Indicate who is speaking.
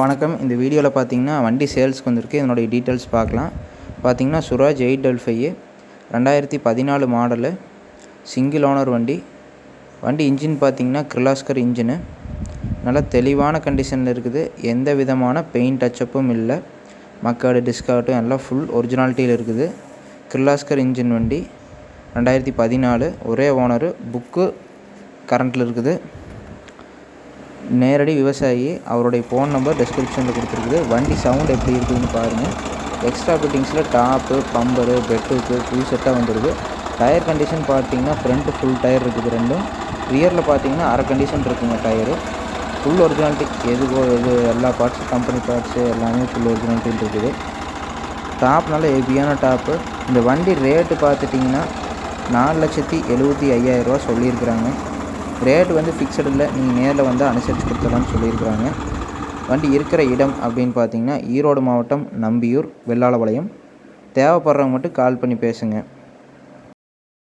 Speaker 1: வணக்கம். இந்த வீடியோவில் பார்த்தீங்கன்னா வண்டி சேல்ஸ்க்கு வந்திருக்கு. இதனுடைய டீட்டெயில்ஸ் பார்க்கலாம். பார்த்தீங்கன்னா சுராஜ் 855 2014 மாடலு, சிங்கிள் ஓனர் வண்டி. வண்டி இன்ஜின் பார்த்தீங்கன்னா கிர்லாஸ்கர் இன்ஜினு. நல்லா தெளிவான கண்டிஷனில் இருக்குது. எந்த விதமான பெயிண்ட் டச்சப்பும் இல்லை. மக்காடு டிஸ்கார்ட்டும் எல்லாம் ஃபுல் ஒரிஜினாலிட்டியில் இருக்குது. கிர்லாஸ்கர் இன்ஜின் வண்டி 2014, ஒரே ஓனரு, புக்கு கரண்ட்டில் இருக்குது. நேரடி விவசாயி. அவருடைய ஃபோன் நம்பர் டிஸ்கிரிப்ஷனில் கொடுத்துருக்குது. வண்டி சவுண்ட் எப்படி இருக்குதுன்னு பாருங்கள். எக்ஸ்ட்ரா ஃபிட்டிங்ஸில் டாப்பு, பம்பரு, பெட்டுக்கு ஃபுல் செட்டாக வந்துடுது. டயர் கண்டிஷன் பார்த்தீங்கன்னா ஃப்ரண்ட்டு ஃபுல் டயர் இருக்குது ரெண்டும். ரியரில் பார்த்தீங்கன்னா அரை கண்டிஷன் இருக்குங்க டயரு. Full originality. இது எல்லா பார்ட்ஸு, கம்பெனி பார்ட்ஸு எல்லாமே ஃபுல் ஒரிஜினாலிட்டி இருக்குது. டாப் நல்ல ஹெவியான டாப்பு. இந்த வண்டி ரேட்டு பார்த்துட்டிங்கன்னா 4,75,000 சொல்லியிருக்கிறாங்க. ரேட்டு வந்து ஃபிக்ஸடு இல்லை. நீங்கள் நேரில் வந்து அனுசரித்து கொடுத்துடலான்னு சொல்லியிருக்கிறாங்க. வண்டி இருக்கிற இடம் அப்படின்னு பார்த்தீங்கன்னா ஈரோடு மாவட்டம், நம்பியூர், வெள்ளாளபாளையம். தேவைப்படுறவங்க மட்டும் கால் பண்ணி பேசுங்க.